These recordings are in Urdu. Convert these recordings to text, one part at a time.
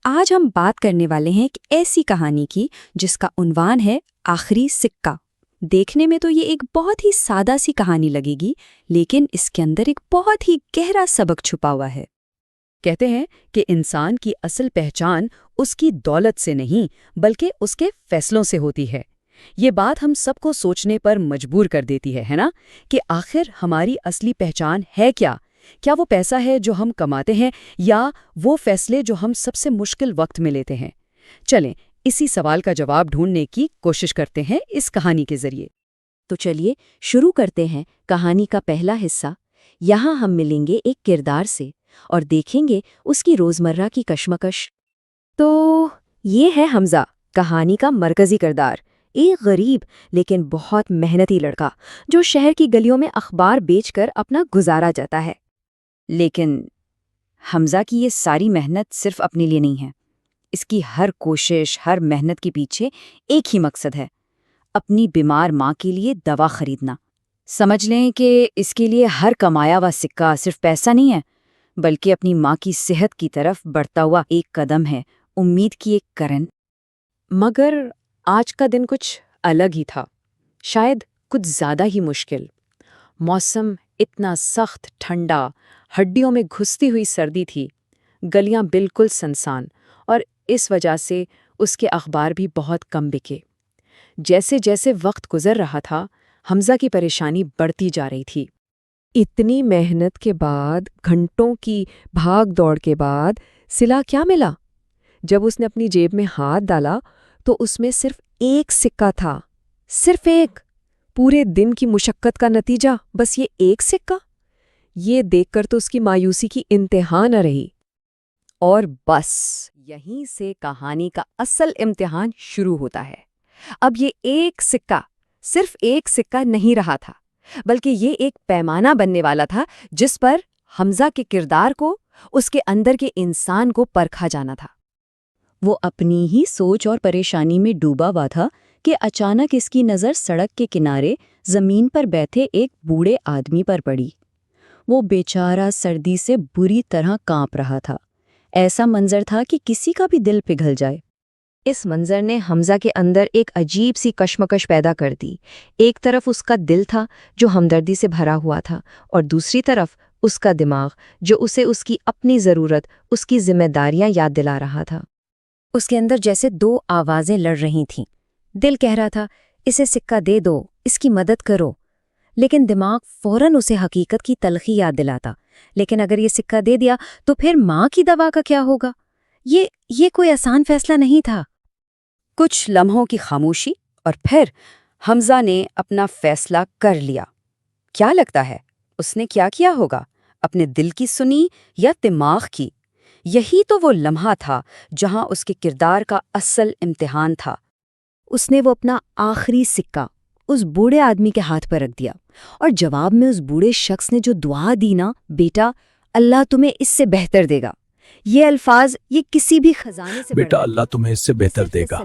آج ہم بات کرنے والے ہیں ایک ایسی کہانی کی جس کا عنوان ہے آخری سکہ۔ دیکھنے میں تو یہ ایک بہت ہی سادہ سی کہانی لگے گی، لیکن اس کے اندر ایک بہت ہی گہرا سبق چھپا ہوا ہے۔ کہتے ہیں کہ انسان کی اصل پہچان اس کی دولت سے نہیں بلکہ اس کے فیصلوں سے ہوتی ہے۔ یہ بات ہم سب کو سوچنے پر مجبور کر دیتی ہے نا، کہ آخر ہماری اصلی پہچان ہے کیا؟ کیا وہ پیسہ ہے جو ہم کماتے ہیں، یا وہ فیصلے جو ہم سب سے مشکل وقت میں لیتے ہیں؟ چلیں اسی سوال کا جواب ڈھونڈنے کی کوشش کرتے ہیں اس کہانی کے ذریعے۔ تو چلیے شروع کرتے ہیں کہانی کا پہلا حصہ۔ یہاں ہم ملیں گے ایک کردار سے اور دیکھیں گے اس کی روزمرہ کی کشمکش۔ تو یہ ہے حمزہ، کہانی کا مرکزی کردار، ایک غریب لیکن بہت محنتی لڑکا جو شہر کی گلیوں میں اخبار بیچ کر اپنا گزارا جاتا ہے۔ لیکن حمزہ کی یہ ساری محنت صرف اپنے لیے نہیں ہے۔ اس کی ہر کوشش، ہر محنت کے پیچھے ایک ہی مقصد ہے، اپنی بیمار ماں کے لیے دوا خریدنا۔ سمجھ لیں کہ اس کے لیے ہر کمایا ہوا سکہ صرف پیسہ نہیں ہے، بلکہ اپنی ماں کی صحت کی طرف بڑھتا ہوا ایک قدم ہے، امید کی ایک کرن۔ مگر آج کا دن کچھ الگ ہی تھا، شاید کچھ زیادہ ہی مشکل۔ موسم اتنا سخت ٹھنڈا، ہڈیوں میں گھستی ہوئی سردی تھی، گلیاں بالکل سنسان، اور اس وجہ سے اس کے اخبار بھی بہت کم بکے۔ جیسے جیسے وقت گزر رہا تھا، حمزہ کی پریشانی بڑھتی جا رہی تھی۔ اتنی محنت کے بعد، گھنٹوں کی بھاگ دوڑ کے بعد صلہ کیا ملا؟ جب اس نے اپنی جیب میں ہاتھ ڈالا تو اس میں صرف ایک سکہ تھا، صرف ایک۔ پورے دن کی مشقت کا نتیجہ بس یہ ایک سکہ؟ یہ دیکھ کر تو اس کی مایوسی کی انتہا نہ رہی۔ اور بس یہیں سے کہانی کا اصل امتحان شروع ہوتا ہے۔ اب یہ ایک سکہ صرف ایک سکہ نہیں رہا تھا، بلکہ یہ ایک پیمانہ بننے والا تھا جس پر حمزہ کے کردار کو، اس کے اندر کے انسان کو پرکھا جانا تھا۔ وہ اپنی ہی سوچ اور پریشانی میں ڈوبا ہوا تھا کہ اچانک اس کی نظر سڑک کے کنارے زمین پر بیٹھے ایک بوڑھے آدمی پر پڑی۔ وہ بیچارہ سردی سے بری طرح کانپ رہا تھا، ایسا منظر تھا کہ کسی کا بھی دل پگھل جائے۔ اس منظر نے حمزہ کے اندر ایک عجیب سی کشمکش پیدا کر دی۔ ایک طرف اس کا دل تھا جو ہمدردی سے بھرا ہوا تھا، اور دوسری طرف اس کا دماغ جو اسے اس کی اپنی ضرورت، اس کی ذمہ داریاں یاد دلا رہا تھا۔ اس کے اندر جیسے دو آوازیں لڑ رہی تھیں۔ دل کہہ رہا تھا اسے سکہ دے دو، اس کی مدد کرو، لیکن دماغ فوراً اسے حقیقت کی تلخی یاد دلاتا۔ لیکن اگر یہ سکہ دے دیا تو پھر ماں کی دوا کا کیا ہوگا؟ یہ کوئی آسان فیصلہ نہیں تھا۔ کچھ لمحوں کی خاموشی، اور پھر حمزہ نے اپنا فیصلہ کر لیا۔ کیا لگتا ہے اس نے کیا کیا ہوگا؟ اپنے دل کی سنی یا دماغ کی؟ یہی تو وہ لمحہ تھا جہاں اس کے کردار کا اصل امتحان تھا۔ اس نے وہ اپنا آخری سکہ اس بوڑھے آدمی کے ہاتھ پر رکھ دیا، اور جواب میں اس بوڑھے شخص نے جو دعا دی نا، بیٹا اللہ تمہیں اس سے بہتر دے گا، یہ الفاظ یہ کسی بھی خزانے سے بیٹا اللہ تمہیں اس سے بہتر دے گا۔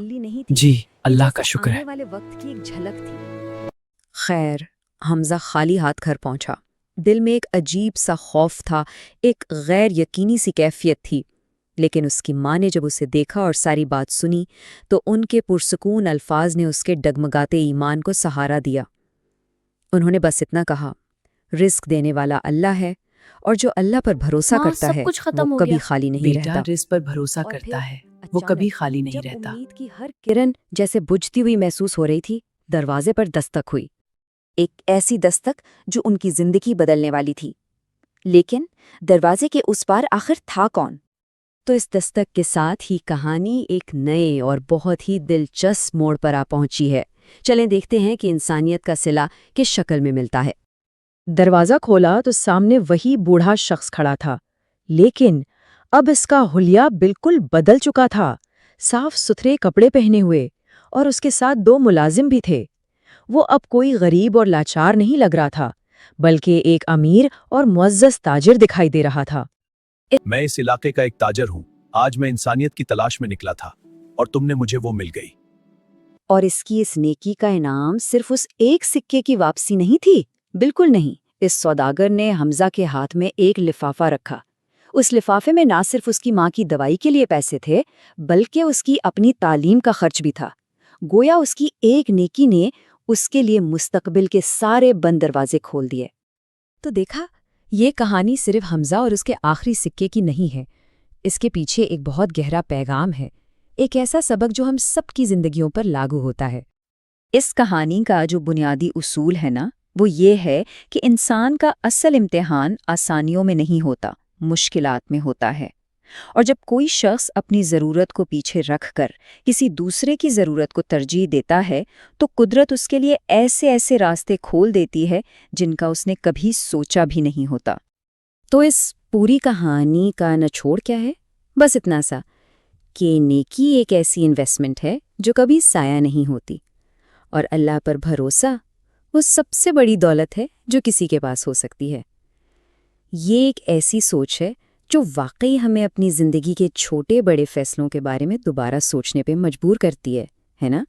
جی اللہ کا شکر ہے۔ آنے والے وقت کی ایک جھلک تھی۔ خیر، حمزہ خالی ہاتھ گھر پہنچا۔ دل میں ایک عجیب سا خوف تھا، ایک غیر یقینی سی کیفیت تھی۔ لیکن اس کی ماں نے جب اسے دیکھا اور ساری بات سنی تو ان کے پرسکون الفاظ نے اس کے ڈگمگاتے ایمان کو سہارا دیا۔ انہوں نے بس اتنا کہا، رزق دینے والا اللہ ہے، اور جو اللہ پر بھروسہ کرتا ہے وہ کبھی خالی نہیں رہتا۔ بیٹا رزق پر بھروسہ کرتا ہے، وہ کبھی خالی نہیں رہتا۔ امید کی ہر کرن جیسے بجھتی ہوئی محسوس ہو رہی تھی، دروازے پر دستک ہوئی، ایک ایسی دستک جو ان کی زندگی بدلنے والی تھی۔ لیکن دروازے کے اس پار آخر تھا کون؟ تو اس دستک کے ساتھ ہی کہانی ایک نئے اور بہت ہی دلچسپ موڑ پر آ پہنچی ہے۔ چلیں دیکھتے ہیں کہ انسانیت کا صلہ کس شکل میں ملتا ہے۔ دروازہ کھولا تو سامنے وہی بوڑھا شخص کھڑا تھا، لیکن اب اس کا حلیہ بالکل بدل چکا تھا۔ صاف ستھرے کپڑے پہنے ہوئے، اور اس کے ساتھ دو ملازم بھی تھے۔ وہ اب کوئی غریب اور لاچار نہیں لگ رہا تھا، بلکہ ایک امیر اور معزز تاجر دکھائی دے رہا تھا۔ میں اس علاقے کا ایک تاجر ہوں۔ آج میں انسانیت کی تلاش میں نکلا تھا، اور تم نے مجھے وہ مل گئی۔ اور اس کی اس نیکی کا انعام صرف اس ایک سکے کی واپسی نہیں تھی، بالکل نہیں۔ اس سوداگر نے حمزہ کے ہاتھ میں ایک لفافہ رکھا۔ اس لفافے میں نہ صرف اس کی ماں کی دوائی کے لیے پیسے تھے بلکہ اس کی اپنی تعلیم کا خرچ بھی تھا۔ گویا اس کی ایک نیکی نے اس کے لیے مستقبل کے سارے بند دروازے کھول دیے۔ تو دیکھا، یہ کہانی صرف حمزہ اور اس کے آخری سکے کی نہیں ہے، اس کے پیچھے ایک بہت گہرا پیغام ہے، ایک ایسا سبق جو ہم سب کی زندگیوں پر لاگو ہوتا ہے۔ اس کہانی کا جو بنیادی اصول ہے نا، وہ یہ ہے کہ انسان کا اصل امتحان آسانیوں میں نہیں ہوتا، مشکلات میں ہوتا ہے۔ اور جب کوئی شخص اپنی ضرورت کو پیچھے رکھ کر کسی دوسرے کی ضرورت کو ترجیح دیتا ہے تو قدرت اس کے لیے ایسے ایسے راستے کھول دیتی ہے جن کا اس نے کبھی سوچا بھی نہیں ہوتا۔ تو اس پوری کہانی کا نچوڑ کیا ہے؟ بس اتنا سا کہ نیکی ایک ایسی انویسٹمنٹ ہے جو کبھی ضائع نہیں ہوتی، اور اللہ پر بھروسہ وہ سب سے بڑی دولت ہے جو کسی کے پاس ہو سکتی ہے۔ یہ ایک ایسی سوچ ہے جو واقعی ہمیں اپنی زندگی کے چھوٹے بڑے فیصلوں کے بارے میں دوبارہ سوچنے پہ مجبور کرتی ہے نا؟